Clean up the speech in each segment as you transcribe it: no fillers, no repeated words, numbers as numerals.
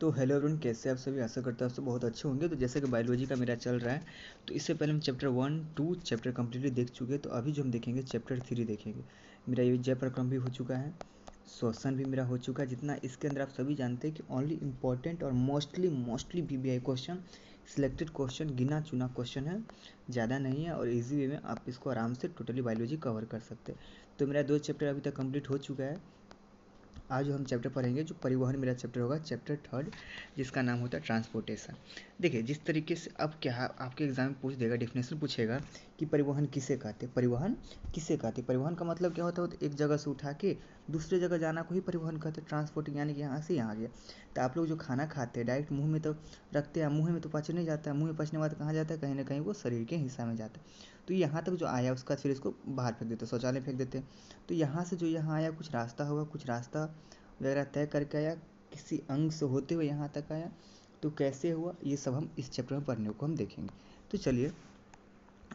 तो hello everyone, कैसे आप सभी? आशा करता हूँ आप सब बहुत अच्छे होंगे। तो जैसे कि बायोलॉजी का मेरा चल रहा है, तो इससे पहले हम चैप्टर 1, 2 चैप्टर कम्प्लीटली देख चुके हैं। तो अभी जो हम देखेंगे चैप्टर 3 देखेंगे। मेरा ये जय प्रक्रम भी हो चुका है, श्वसन भी मेरा हो चुका है। जितना इसके अंदर आप सभी जानते हैं कि ओनली इम्पॉर्टेंट और mostly BBI question, selected question, गिना चुना क्वेश्चन है, ज़्यादा नहीं है। और इजी वे में आप इसको आराम से टोटली बायोलॉजी कवर कर सकते हैं। तो मेरा 2 चैप्टर अभी तक कंप्लीट हो चुका है। आज जो हम चैप्टर पढ़ेंगे, जो परिवहन मेरा चैप्टर होगा, चैप्टर 3, जिसका नाम होता है ट्रांसपोर्टेशन। देखिए, जिस तरीके से अब क्या आपके एग्जाम में पूछ देगा, डेफिनेशन पूछेगा कि परिवहन किसे कहते हैं। परिवहन किसे कहते हैं? परिवहन का मतलब क्या होता है? तो एक जगह से उठा के दूसरे जगह जाना को ही परिवहन कहते हैं। ट्रांसपोर्टिंग यानी कि यहाँ से यहाँ गया। तो आप लोग जो खाना खाते हैं डायरेक्ट मुँह में तो रखते हैं, मुँह में तो पच नहीं जाता है। मुँह में पचने के बाद कहाँ जाता है? कहीं ना कहीं वो शरीर के हिस्सा में जाता है। तो यहाँ तक जो आया उसका फिर इसको बाहर फेंक देते हैं, शौचालय फेंक देते हैं। तो यहाँ से जो यहाँ आया, कुछ रास्ता होगा, कुछ रास्ता वगैरह तय करके आया, किसी अंग से होते हुए यहाँ तक आया। तो कैसे हुआ, ये सब हम इस चैप्टर में पढ़ने को हम देखेंगे। तो चलिए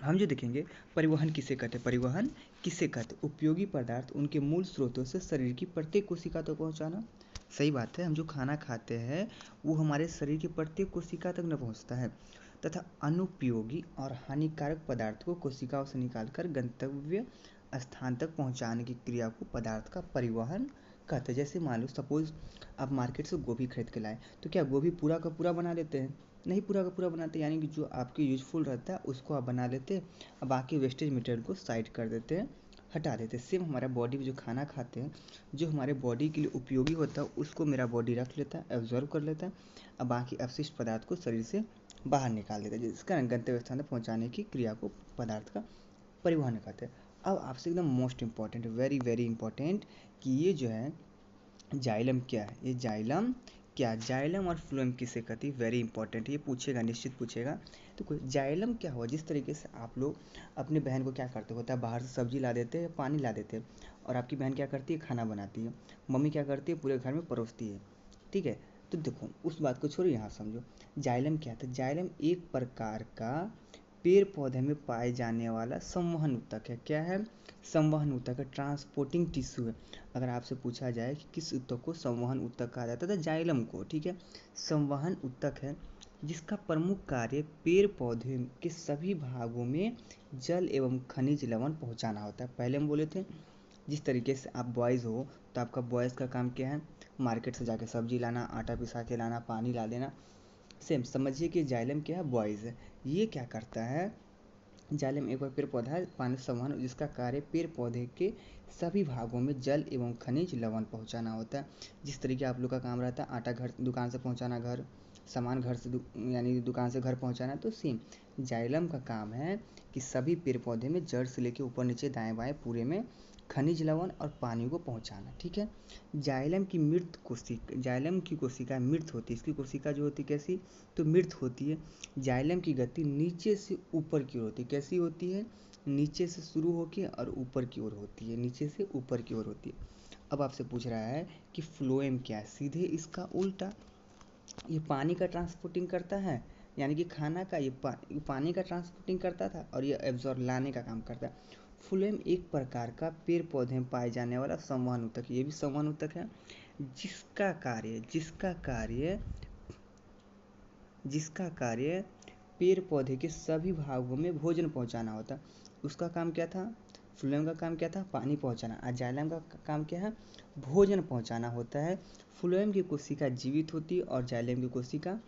हम जो देखेंगे, परिवहन किसे कहते हैं। परिवहन किसे कहते हैं? उपयोगी पदार्थ उनके मूल स्रोतों से शरीर की प्रत्येक कोशिका तक पहुँचाना। सही बात है, हम जो खाना खाते हैं वो हमारे शरीर की प्रत्येक कोशिका तक न पहुँचता है, तथा अनुपयोगी और हानिकारक पदार्थ को कोशिकाओं से निकालकर गंतव्य स्थान तक पहुँचाने की क्रिया को पदार्थ का परिवहन कहते हैं। जैसे मान लो सपोज आप मार्केट से गोभी खरीद के लाए, तो क्या गोभी पूरा का पूरा बना लेते हैं? नहीं पूरा का पूरा बनाते, यानी कि जो आपके यूजफुल रहता है उसको आप बना लेते हैं, और बाकी वेस्टेज मटेरियल को साइड कर देते हैं, हटा देते हैं। सेम हमारा बॉडी में जो खाना खाते हैं, जो हमारे बॉडी के लिए उपयोगी होता है उसको मेरा बॉडी रख लेता है, एब्जॉर्व कर लेता है, और बाकी अपशिष्ट पदार्थ को शरीर से बाहर निकाल देता है, जिसका गंतव्य स्थान तक पहुँचाने की क्रिया को पदार्थ का परिवहन कहते हैं। अब आपसे एकदम most important, very very important, कि ये जो है जाइलम क्या है। ये जाइलम क्या, जाइलम और फ्लोएम किसे कहती है? वेरी इंपॉर्टेंट, ये पूछेगा, निश्चित पूछेगा। तो कोई जाइलम क्या हुआ? जिस तरीके से आप लोग अपने बहन को क्या करते होता है, बाहर से सब्जी ला देते हैं, पानी ला देते हैं, और आपकी बहन क्या करती है? खाना बनाती है। मम्मी क्या करती है? पूरे घर में परोसती है। ठीक है, तो देखो उस बात को छोड़ो, यहाँ समझो जाइलम क्या था। जाइलम एक प्रकार का पेड़ पौधे में पाए जाने वाला संवहन ऊतक है। क्या है? संवहन ऊतक है, ट्रांसपोर्टिंग टिश्यू है। अगर आपसे पूछा जाए कि किस ऊतक को संवहन ऊतक कहा जाता है, तो जाइलम को। ठीक है, संवहन ऊतक है जिसका प्रमुख कार्य पेड़ पौधे के सभी भागों में जल एवं खनिज लवण पहुंचाना होता है। पहले हम बोले थे, जिस तरीके से आप बॉयज़ हो तो आपका बॉयज़ का काम क्या है? मार्केट से जाके सब्जी लाना, आटा पिसा के लाना, पानी ला देना। सेम समझिए कि जाइलम क्या है? बॉयज़ है। ये क्या करता है? जाइलम एक और पेड़ पौधा है, पानी संवहन, जिसका कार्य पेड़ पौधे के सभी भागों में जल एवं खनिज लवण पहुंचाना होता है। जिस तरीके आप लोग का काम रहता है, आटा घर दुकान से पहुंचाना, घर सामान घर से यानी दुकान से घर पहुंचाना, तो सेम जाइलम का काम है कि सभी पेड़ पौधे में जड़ से लेकर ऊपर नीचे दाएं बाएं पूरे में खनिज लवण और पानी को पहुंचाना। ठीक है, जाइलम की मृत कोशिका, जाइलम की कोशिका मृत होती है। इसकी कोशिका जो होती है कैसी? तो मृत होती है। जाइलम की गति नीचे से ऊपर की ओर होती है। कैसी होती है? नीचे से शुरू होकर और ऊपर की ओर होती है, नीचे से ऊपर की ओर होती है। अब आपसे पूछ रहा है कि फ्लोएम क्या है? सीधे इसका उल्टा, ये पानी का ट्रांसपोर्टिंग करता है, यानी कि खाना का ये पानी का ट्रांसपोर्टिंग करता था, और ये एब्जॉर्ब लाने का काम करता है। फ्लोएम एक प्रकार का पेड़ पौधे में पाए जाने वाला संवहन ऊतक, ये भी संवहन ऊतक है, जिसका कार्य पेड़ पौधे के सभी भागों में भोजन पहुंचाना होता है। उसका काम क्या था? फ्लोएम का काम क्या था? पानी पहुंचाना। और जाइलम का काम क्या है? भोजन पहुंचाना होता है। फ्लोएम की कोशिका जीवित होती है और जाइलम की कोशिका,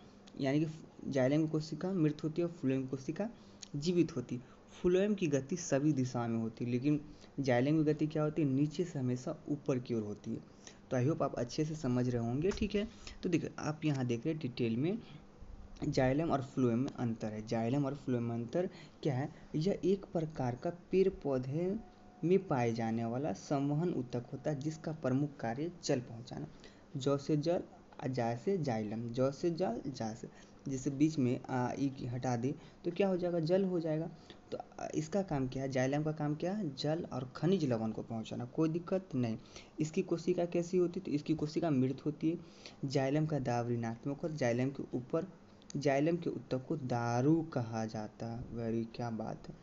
यानी कि जाइलम की कोशिका मृत होती है और फ्लोएम की कोशिका जीवित होती है। फ्लोएम की गति सभी दिशा में होती है, लेकिन जाइलम की गति क्या होती है? नीचे से हमेशा ऊपर की ओर होती है। तो आई होप आप अच्छे से समझ रहे होंगे। ठीक है, तो देखिए आप यहाँ देख रहे हैं डिटेल में जाइलम और फ्लोएम में अंतर है। जाइलम और फ्लोएम में अंतर क्या है? यह एक प्रकार का पेड़ पौधे में पाए जाने वाला संवहन ऊतक होता है, जिसका प्रमुख कार्य जल पहुंचाना। जौ से जल, जा से जाइलम, जौ से जल, जा से, जैसे बीच में ई हटा दे तो क्या हो जाएगा? जल हो जाएगा। तो इसका काम क्या है? जाइलम का काम क्या है? जल और खनिज लवण को पहुंचाना। कोई दिक्कत नहीं। इसकी कोशिका कैसी होती है? तो इसकी कोशिका मृत होती है। जाइलम का दाब ऋणात्मक और जाइलम के ऊपर, जाइलम के ऊतक को दारू कहा जाता है। वेरी, क्या बात है,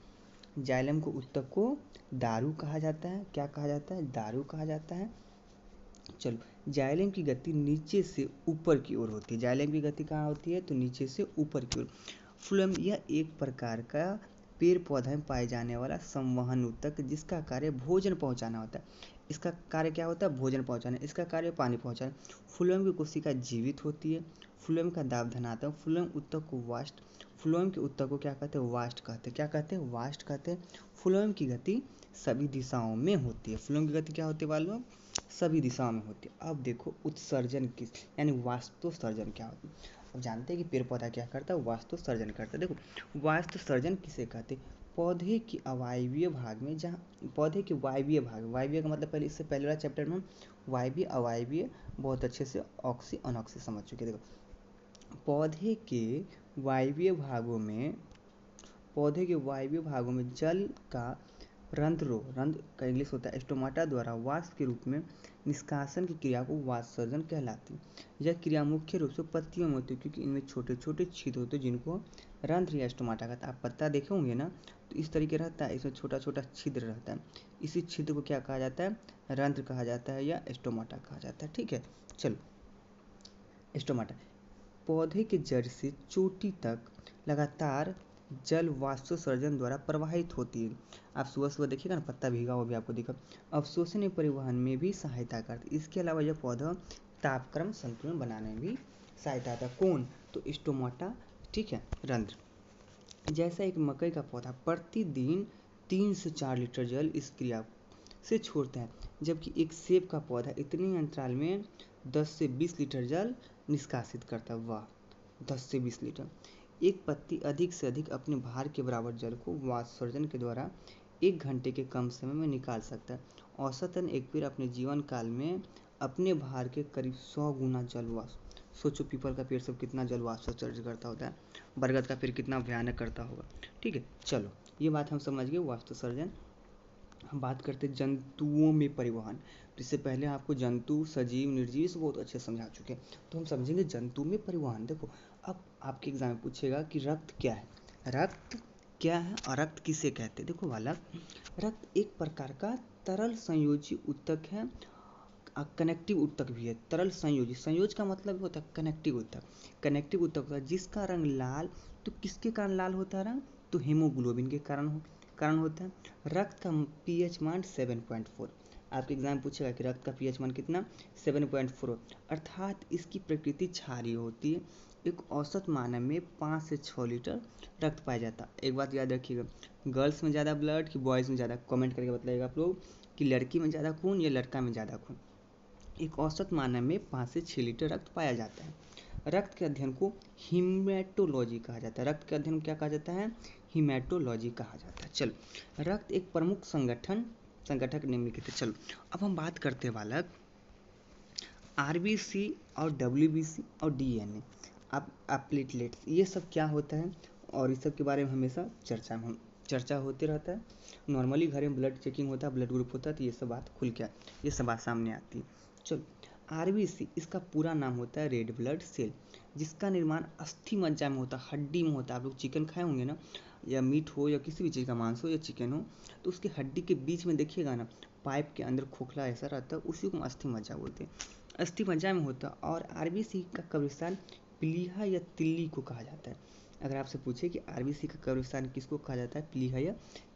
जाइलम को ऊतक को दारू कहा जाता है। क्या कहा जाता है? दारू कहा जाता है। चलो, जाइलम की गति नीचे से ऊपर की ओर होती है। जाइलम की गति कहाँ होती है? तो नीचे से ऊपर की ओर। फ्लोएम यह एक प्रकार का पेड़ पौधा में पाए जाने वाला संवहन ऊतक जिसका कार्य भोजन पहुंचाना होता है। इसका कार्य क्या होता है? भोजन पहुंचाना। इसका कार्य पानी पहुंचाना। फ्लोएम की कोशिका जीवित होती है। फ्लोएम का दाब धनात्मक। फ्लोएम ऊतक को वास्ट। फ्लोएम के ऊतक को क्या कहते हैं? वास्ट कहते हैं। क्या कहते हैं? वास्ट कहते हैं। फ्लोएम की गति सभी दिशाओं में होती है। फ्लोएम की गति क्या होती है मालूम? सभी दिशाओं में होती है। अब देखो उत्सर्जन किस यानी वास्तुसर्जन क्या होती है। अब जानते हैं कि पेड़ पौधा क्या करता है? वास्तुसर्जन करता है। देखो वास्तुसर्जन किसे कहते हैं? पौधे की अवायवीय भाग में, जहाँ पौधे के वायवीय भाग, वायवीय का मतलब पहले, इससे पहले वाला चैप्टर में हम वायवीय अवायवीय बहुत अच्छे से ऑक्सी अनऑक्सी समझ चुके। देखो पौधे के वायवीय भागों में जल का रंध्रों, रंध्र का इंग्लिश होता है स्टोमाटा, द्वारा वाष्प के रूप में निष्कासन की क्रिया को वाष्पसर्जन कहलाती है। यह क्रिया मुख्य रूप से पत्तियों में होती है क्योंकि इनमें छोटे छोटे छिद्र होते हैं जिनको रंध्र या स्टोमाटा कहता है। आप पत्ता देखे होंगे ना, तो इस तरीके रहता है, इसमें छोटा छोटा छिद्र रहता है। इसी छिद्र को क्या कहा जाता है? रंध्र कहा जाता है या स्टोमाटा कहा जाता है। ठीक है, चलो स्टोमाटा। पौधे के जड़ से चोटी तक लगातार जल वाष्पोत्सर्जन द्वारा प्रवाहित होती है। आप सुबह सुबह देखिएगा ना, पत्ता भीगा हुआ भी आपको दिखा। अवशोषण या परिवहन में भी सहायता करती है। इसके अलावा यह पौधा तापक्रम संतुलन बनाने में भी सहायता आता है। कौन? तो स्टोमाटा। ठीक है, रंध्र। जैसा एक मकई का पौधा प्रतिदिन 3 से 4 लीटर जल इस क्रिया से छोड़ता है, जबकि एक सेब का पौधा इतने अंतराल में 10 से 20 लीटर जल निष्कासित करता है। वाह, 10 से 20 लीटर। एक पत्ती अधिक से अधिक अपने भार के बराबर जल को वाष्पोत्सर्जन के द्वारा 1 घंटे के कम समय में निकाल सकता है। औसतन एक पेड़ अपने जीवन काल में अपने भार के करीब 100 गुना जल वाष्प, सोचो पीपल का पेड़ सब कितना जल वाष्पोत्सर्जन करता होता है, बरगद का पेड़ कितना भयानक करता होगा। ठीक है, चलो ये बात हम समझ गए वाष्पोत्सर्जन। हम बात करते हैं जंतुओं में परिवहन। तो इससे पहले आपको जंतु, सजीव, निर्जीव से बहुत अच्छे समझा चुके हैं, तो हम समझेंगे जंतु में परिवहन। देखो अब आपके एग्जाम में पूछेगा कि रक्त क्या है? रक्त क्या है और रक्त किसे कहते हैं? देखो बालक, रक्त एक प्रकार का तरल संयोजी ऊतक है, कनेक्टिव ऊतक भी है। तरल संयोजी, संयोज का मतलब होता है कनेक्टिव ऊतक। कनेक्टिव ऊतक होता है जिसका रंग लाल, तो किसके कारण लाल होता है रंग? तो हीमोग्लोबिन के कारण होता है। रक्त का पीएच मान 7.4। आपके एग्जाम पूछेगा कि रक्त का पीएच मान कितना? 7.4, अर्थात इसकी प्रकृति क्षारीय होती है। एक औसत मानव में 5 से 6 लीटर रक्त पाया जाता है। एक बात याद रखिएगा, गर्ल्स में ज़्यादा ब्लड कि बॉयज़ में ज़्यादा? कमेंट करके बताइएगा आप लोग कि लड़की में ज़्यादा खून या लड़का में ज़्यादा खून। एक औसत मानव में 5 से 6 लीटर रक्त पाया जाता है। रक्त के अध्ययन को हीमेटोलॉजी कहा जाता है। रक्त के अध्ययन को क्या कहा जाता है? हीमेटोलॉजी कहा जाता है। चलो, रक्त एक प्रमुख संगठक निम्नलिखित है। चलो अब हम बात करते हैं बालक आरबीसी और डब्ल्यूबीसी और डीएनए, आप प्लेटलेट्स, ये सब क्या होता है और इस सब के बारे में हमेशा चर्चा होते रहता है। नॉर्मली घर में ब्लड चेकिंग होता है, ब्लड ग्रुप होता है, तो ये सब बात खुल के ये सब बात सामने आती है। चलो, आरबीसी इसका पूरा नाम होता है रेड ब्लड सेल, जिसका निर्माण अस्थि मज्जा में होता है, हड्डी में होता है। आप लोग चिकन खाए होंगे ना, या मीट हो या किसी भी चीज़ का मांस हो या चिकन हो, तो उसकी हड्डी के बीच में देखिएगा ना, पाइप के अंदर खोखला ऐसा रहता है, उसी को अस्थि मज्जा बोलते हैं। अस्थि मज्जा में होता है। और आरबीसी का कब्रिस्तान प्लीहा या तिल्ली को कहा जाता है। अगर आपसे पूछे कि आरबीसी का कब्रिस्तान किसको कहा जाता है, प्लीहा या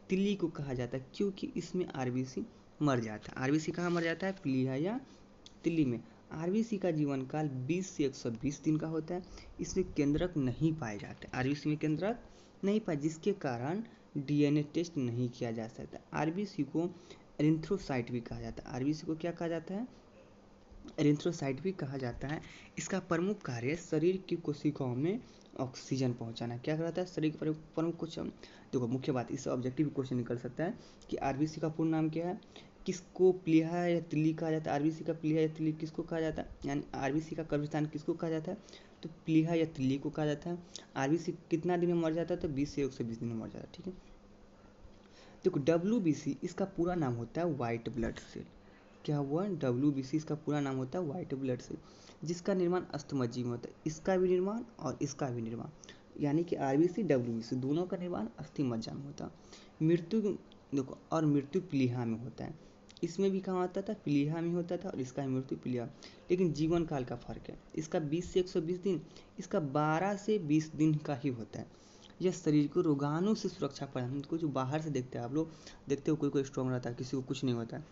तिल्ली को कहा जाता है, क्योंकि इसमें आरबीसी मर जाता है। आरबीसी कहाँ मर जाता है? प्लीहा या तिल्ली में। आरबीसी का जीवन काल 20 से 120 दिन का होता है। इसमें केंद्रक नहीं पाए जाते। आरबीसी में केंद्रक नहीं पाए, जिसके कारण डीएनए टेस्ट नहीं किया जा सकता। आरबीसी को एरिथ्रोसाइट भी कहा जाता है। आरबीसी को क्या कहा जाता है? एरिथ्रोसाइट भी कहा जाता है। इसका प्रमुख कार्य शरीर की कोशिकाओं में ऑक्सीजन पहुंचाना। क्या करता है? शरीर के प्रमुख क्वेश्चन, देखो मुख्य बात, इससे ऑब्जेक्टिव क्वेश्चन निकल सकता है कि आरबीसी का पूर्ण नाम क्या है, किसको प्लीहा या तिल्ली कहा जाता है। आरबीसी का प्लीहा या तिल्ली किसको कहा जाता है, यानी आरबीसी का कब्रिस्तान किसको कहा जाता है? तो प्लीहा या तिल्ली को कहा जाता है। आरबीसी कितना दिन में मर जाता है? तो 20 से 120 दिन में मर जाता है। ठीक है, देखो डब्ल्यूबीसी इसका पूरा नाम होता है वाइट ब्लड सेल। क्या हुआ? डब्ल्यूबीसी इसका पूरा नाम होता है वाइट ब्लड सेल, जिसका निर्माण अस्थमज्जी में होता है। इसका भी निर्माण और इसका भी निर्माण, यानी कि आरबीसी डब्ल्यूबीसी दोनों का निर्माण अस्थि मज्जा में होता है। मृत्यु देखो, और मृत्यु प्लीहा में होता है। इसमें भी कहाँ होता था, पीलिया में होता था, और इसका मृत्यु पीलिया। लेकिन जीवन काल का फर्क है, इसका 20 से 120 दिन, इसका 12 से 20 दिन का ही होता है। यह शरीर को रोगाणु से सुरक्षा प्रदान, को जो बाहर से देखते हैं, आप लोग देखते हो कोई कोई स्ट्रॉन्ग रहता है, किसी को कुछ नहीं होता है,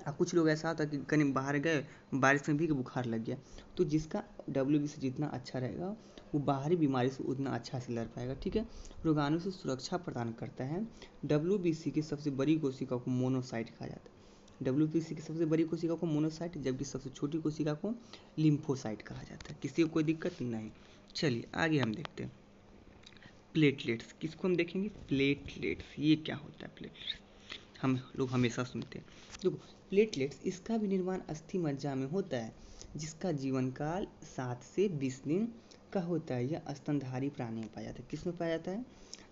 और कुछ लोग ऐसा होता है कि कहीं बाहर गए, बारिश में भी बुखार लग गया, तो जिसका WBC जितना अच्छा रहेगा वो बाहरी बीमारी से उतना अच्छा से लड़ पाएगा। ठीक है, रोगाणु से सुरक्षा प्रदान करता है। WBC की सबसे बड़ी कोशिका को मोनोसाइट कहा जाता है। WBC की सबसे बड़ी कोशिका को मोनोसाइट, जबकि सबसे छोटी कोशिका को लिम्फोसाइट कहा जाता है। किसी को कोई दिक्कत नहीं। चलिए आगे हम देखते हैं प्लेटलेट्स। किसको हम देखेंगे, प्लेटलेट्स। ये क्या होता है प्लेटलेट्स, हम लोग हमेशा सुनते हैं। देखो प्लेटलेट्स, इसका भी निर्माण अस्थि मज्जा में होता है, जिसका जीवन काल 7 से 20 दिन का होता है। यह स्तनधारी प्राणी में पाया जाता है। किस में पाया जाता है,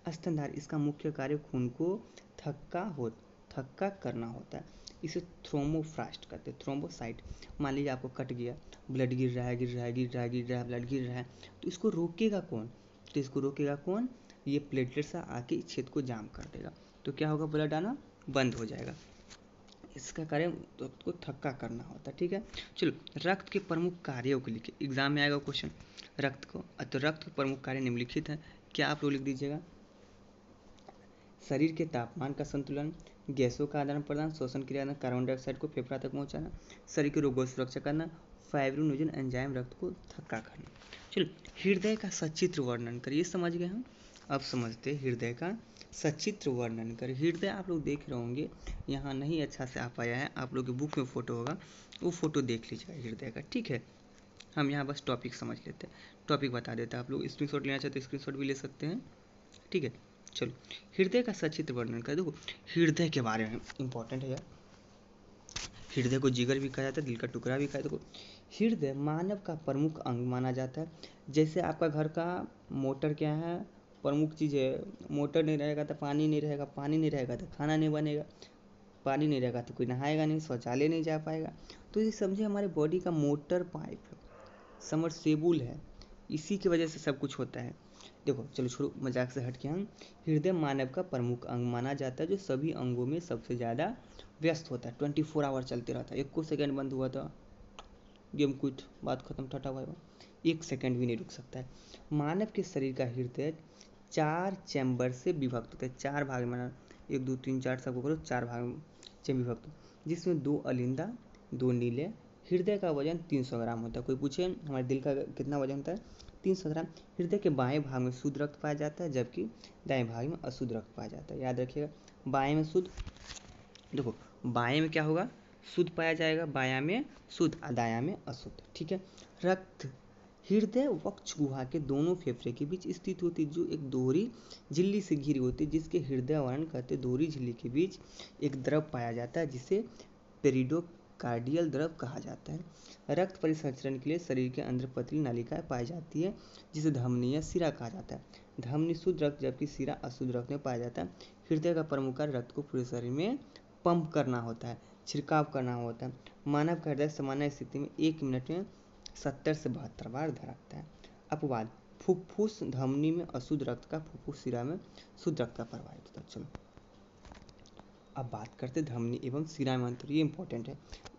स्तनधारी। इसका मुख्य कार्य खून को थक्का करना होता है। इसे थ्रोम्बोफ्लास्ट कहते हैं, थ्रोम्बोसाइट। मान लीजिए आपको कट गया, ब्लड गिर रहा है, ब्लड गिर रहा है, तो इसको रोकेगा कौन, तो इसको रोकेगा कौन, ये प्लेटलेट्स आके इस छेद को जाम कर देगा, तो क्या होगा, ब्लड आना बंद हो जाएगा। इसका कार्य रक्त को थक्का करना होता है। ठीक है, चलो रक्त के प्रमुख कार्यों को लिखिए, एग्जाम में आएगा क्वेश्चन रक्त को। तो रक्त के प्रमुख कार्य निम्नलिखित है, क्या आप लोग लिख दीजिएगा, शरीर के तापमान का संतुलन, गैसों का आदान प्रदान, श्वसन क्रिया, कार्बन डाइऑक्साइड को फेफड़ा तक पहुंचाना, शरीर के रोगों से सुरक्षा करना, फाइब्रिनोजन एंजाइम रक्त को थक्का करना। चलो हृदय का सचित्र वर्णन करिए, समझ गए हम। अब समझते हृदय का सचित्र वर्णन कर। हृदय आप लोग देख रहे होंगे, यहाँ नहीं अच्छा से आ पाया है, आप लोग के बुक में फोटो होगा, वो फोटो देख लीजिएगा हृदय का। ठीक है, हम यहाँ बस टॉपिक समझ लेते हैं, टॉपिक बता देते हैं। आप लोग स्क्रीनशॉट लेना चाहते तो स्क्रीनशॉट भी ले सकते हैं। ठीक है, चलो हृदय का सचित्र वर्णन कर। देखो हृदय के बारे में इंपॉर्टेंट है यार, हृदय को जिगर भी कहा जाता है, दिल का टुकड़ा भी कहा जाता है। देखो हृदय मानव का प्रमुख अंग माना जाता है। जैसे आपका घर का मोटर क्या है, प्रमुख चीज़ है, मोटर नहीं रहेगा तो पानी नहीं रहेगा, पानी नहीं रहेगा तो खाना नहीं बनेगा, पानी नहीं रहेगा तो कोई नहाएगा नहीं, शौचालय नहीं जा पाएगा। तो ये समझे हमारे बॉडी का मोटर पाइप है, समरसेबुल है, इसी की वजह से सब कुछ होता है। देखो चलो छोड़ो मजाक से हट के, हम हृदय मानव का प्रमुख अंग माना जाता है, जो सभी अंगों में सबसे ज़्यादा व्यस्त होता है, 24 आवर चलते रहता है। 1 सेकंड बंद हुआ था, गेम क्विट, बात खत्म, टाटा बाय बाय। 1 सेकंड भी नहीं रुक सकता है। मानव के शरीर का हृदय 4 चैम्बर से विभक्त होता है, 4 भाग में, 1 2 3 4 सबको करो, 4 भाग में विभक्त, जिसमें 2 अलिंदा 2 नीले। हृदय का वजन 300 ग्राम होता है। कोई पूछे हमारे दिल का कितना वजन होता है, 300 ग्राम। हृदय के बाएं भाग में शुद्ध रक्त पाया जाता है, जबकि दाएं भाग में अशुद्ध रक्त पाया जाता है। याद रखिएगा, बाएं में शुद्ध, देखो बाएं में क्या होगा, शुद्ध पाया जाएगा, बायां में शुद्ध, दायां में अशुद्ध। ठीक है, रक्त हृदय वक्ष गुहा के दोनों फेफड़े के बीच स्थित होती है, जो एक दोहरी झिल्ली से घिरी होती है, जिसके हृदय आवरण कहते हैं। दोहरी झिल्ली के बीच एक द्रव पाया जाता है, जिसे पेरिडोकार्डियल द्रव कहा जाता है। रक्त परिसंचरण के लिए शरीर के अंदर पतली नलिकाएं पाई जाती है, जिसे धमनी या सिरा कहा जाता है। धमनी शुद्ध रक्त, जबकि सिरा अशुद्ध रक्त में पाया जाता है। हृदय का प्रमुख कार्य रक्त को पूरे शरीर में पंप करना होता है, छिड़काव करना होता है। मानव का हृदय सामान्य स्थिति में 1 मिनट में 70 से 72 बार धड़कता है। अपवाद, फुफ्फुस धमनी में अशुद्ध रक्त का, फुफ्फुस सिरा में शुद्ध रक्त का प्रवाहित होता है। चलो अब बात करते धमनी एवं सिरा में अंतर, ये इंपॉर्टेंट है।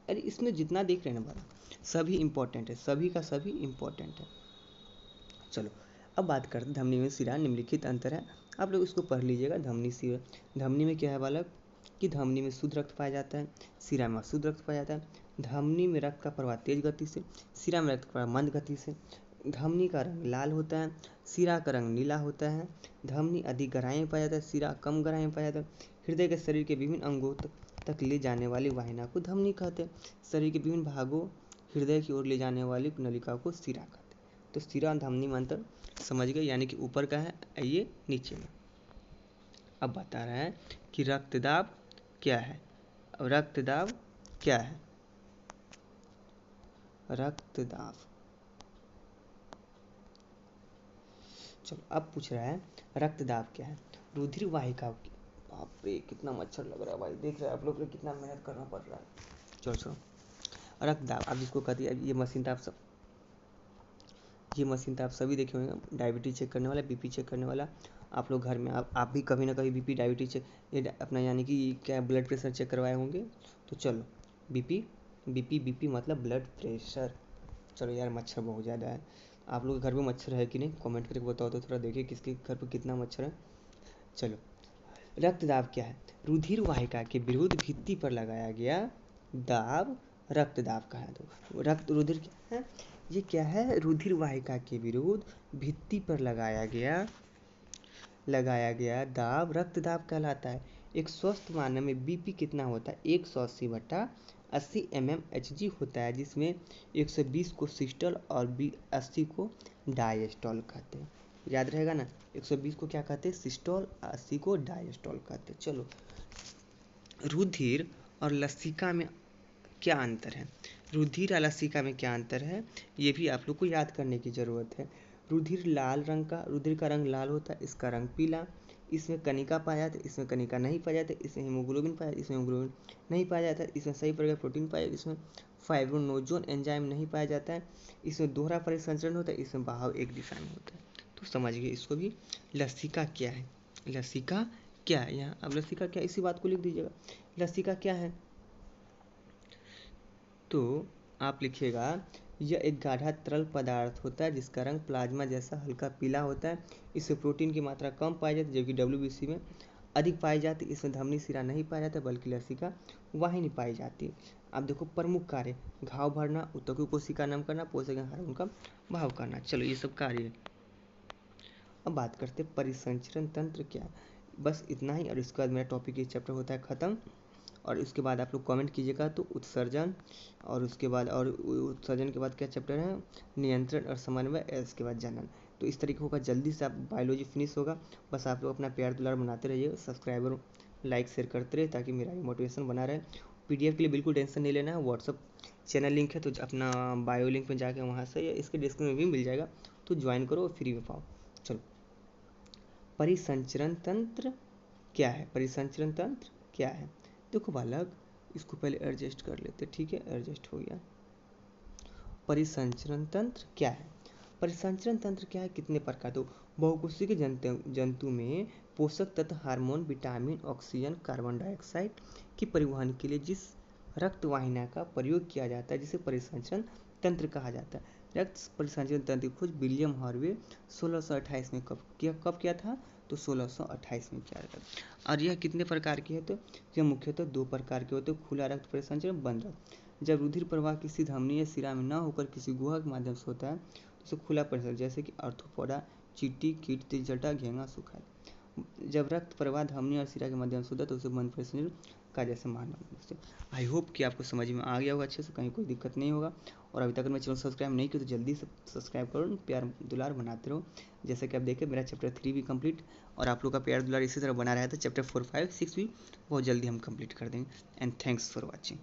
अरे इसमें जितना देख रहे हैं ना बड़ा, सभी इंपॉर्टेंट है, सभी का सभी इंपॉर्टेंट है। चलो अब बात करते धमनी में सिरा, निम्नलिखित अंतर है, आप लोग इसको पढ़ लीजिएगा। धमनी सिरा, धमनी में क्या है बालक, कि धमनी में शुद्ध रक्त पाया जाता है, सिरा में अशुद्ध रक्त पाया जाता है। धमनी में रक्त का प्रवाह तेज गति से, सिरा में रक्त का प्रवाह मंद गति से। धमनी का रंग लाल होता है, सिरा का रंग नीला होता है। धमनी अधिक गहराई में पाया जाता है, सिरा कम गहराई में पाया जाता है। हृदय के शरीर के विभिन्न अंगों तक ले जाने वाली वाहिना को धमनी कहते हैं। शरीर के विभिन्न भागों हृदय की ओर ले जाने वाली नलिका को सिरा कहते हैं। तो सिरा और धमनी में अंतर समझ गए, यानी कि ऊपर का है, ये नीचे में। अब बता रहा है कि रक्तदाब क्या है। अब रक्तदाब क्या है, रक्तदाब, चलो अब पूछ रहा है रक्तदाब क्या है। रुधिर वाहिका, बाप रे कितना मच्छर लग रहा है भाई, देख रहे हैं आप लोग को कितना मेहनत करना पड़ रहा है। चलो रक्तदाब, अब इसको कहती है, ये मशीन था, आप सब ये मशीन तो आप सभी देखे होंगे, डायबिटीज चेक करने वाला, बीपी चेक करने वाला। आप लोग घर में आप भी कभी ना कभी बीपी डायबिटीज चेक, ये अपना यानी कि क्या ब्लड प्रेशर चेक करवाए होंगे, तो चलो बीपी मतलब ब्लड प्रेशर। चलो यार, मच्छर बहुत ज़्यादा है। आप लोग के घर पे मच्छर है कि नहीं, कमेंट करके बताओ तो थोड़ा देखिए किसके घर पे कितना मच्छर है। चलो, रक्तदाब क्या है? रुधिर वाहिका के विरुद्ध भित्ति पर लगाया गया दाब रक्तदाब कहा है। तो रक्त रुधिर क्या है? ये क्या है? रुधिर वाहिका के विरुद्ध भित्ति पर लगाया गया दाब रक्तदाब कहलाता है। एक स्वस्थ मानव में बीपी कितना होता है? 180/80 mmHg होता है, जिसमें 120 को सिस्टोल और 80 को डायस्टोल कहते हैं। याद रहेगा ना, 120 को क्या कहते हैं? सिस्टोल, 80 को डायस्टोल कहते हैं। चलो, रुधिर और लसिका में क्या अंतर है? रुधिर और लसिका में क्या अंतर है, ये भी आप लोग को याद करने की ज़रूरत है। रुधिर का रंग लाल होता है, इसका रंग पीला। इसमें कणिका पाया जाता है, इसमें कणिका नहीं पाया जाता। इसमें हीमोग्लोबिन पाया जाता है, इसमें हीमोग्लोबिन नहीं पाया जाता है। इसमें सही प्रकार प्रोटीन पाया जाता है, इसमें फाइब्रोनोजोन एंजाइम नहीं पाया जाता है। इसमें दोहरा परिसंचरण होता है, इसमें बहाव एक दिशा में होता है। तो समझिए इसको भी। लसिका क्या है? लसिका क्या है? यहाँ अब लसिका क्या, इसी बात को लिख दीजिएगा। लसिका क्या है? तो आप लिखिएगा, यह एक गाढ़ा तरल पदार्थ होता है जिसका रंग प्लाज्मा जैसा हल्का पीला होता है। इसमें प्रोटीन की मात्रा कम पाई जाती है, जबकि WBC में अधिक पाई जाती है। इसमें धमनी सिरा नहीं पाया जाता, बल्कि लसिका वाहिनी पाई जाती है। अब देखो, प्रमुख कार्य: घाव भरना, ऊतकों कोशिका नम करना, पोषक हार्मोन का बहाव करना। चलो, ये सब कार्य है। अब बात करते हैं परिसंचरण तंत्र क्या है। बस इतना ही, और इसके बाद मेरा टॉपिक ये चैप्टर होता है ख़त्म। और उसके बाद आप लोग कमेंट कीजिएगा। तो उत्सर्जन, और उसके बाद उत्सर्जन के बाद क्या चैप्टर है? नियंत्रण और समन्वय, इसके बाद जनन। तो इस तरीके होगा, जल्दी से आप बायोलॉजी फिनिश होगा। बस आप लोग अपना प्यार दुलार बनाते रहिए, सब्सक्राइबर लाइक शेयर करते रहिए, ताकि मेरा ये मोटिवेशन बना रहे। PDF के लिए बिल्कुल टेंशन नहीं लेना है। व्हाट्सअप चैनल लिंक है, तो अपना बायो लिंक में जाके वहाँ से, या इसके डिस्क्रिप्शन में भी मिल जाएगा, तो ज्वाइन करो और फ्री में पाओ। चलो, परिसंचरण तंत्र क्या है? परिसंचरण तंत्र क्या है? देखो बालक, इसको पहले एडजस्ट कर लेते। ठीक है, एडजस्ट हो गया। परिसंचरण तंत्र क्या है? परिसंचरण तंत्र क्या है? कितने प्रकार? तो बहुकोशिकीय जंतु में पोषक तत्व, hormone, vitamin, oxygen, carbon dioxide की परिवहन के लिए जिस रक्त वाहिनी का प्रयोग किया जाता है, जिसे परिसंचरण तंत्र कहा जाता है। रक्त परिसंचरण तंत्र की खोज विलियम हार्वे 1628 में कब किया था? तो 1628 में किया था। और यह कितने प्रकार की है? तो यह मुख्यतः 2 प्रकार के होते हैं: खुला रक्त परिसंचरण, बंद रक्त। जब रुधिर प्रवाह किसी धमनी या सिरा में न होकर किसी गुहा के माध्यम से होता है, तो उसे खुला परिसंचरण, जैसे कि आर्थ्रोपोडा, चींटी, कीट, तिलचट्टा, घेंगा, सुखाए। जब रक्त प्रवाह धमनी और सिरा के माध्यम से होता है, तो उसे बंद परिसंचरण का, जैसे मानव। आई होप कि आपको समझ में आ गया होगा अच्छे से, कहीं कोई दिक्कत नहीं होगा। और अभी तक मेरे चैनल सब्सक्राइब नहीं किया तो जल्दी से सब्सक्राइब करो, प्यार दुलार बनाते रहो। जैसे कि आप देखें, मेरा चैप्टर 3 भी कंप्लीट, और आप लोग का प्यार दुलार इसी तरह बना रहा है, तो चैप्टर 4, 5, 6 भी बहुत जल्दी हम कंप्लीट कर देंगे। And thanks for watching.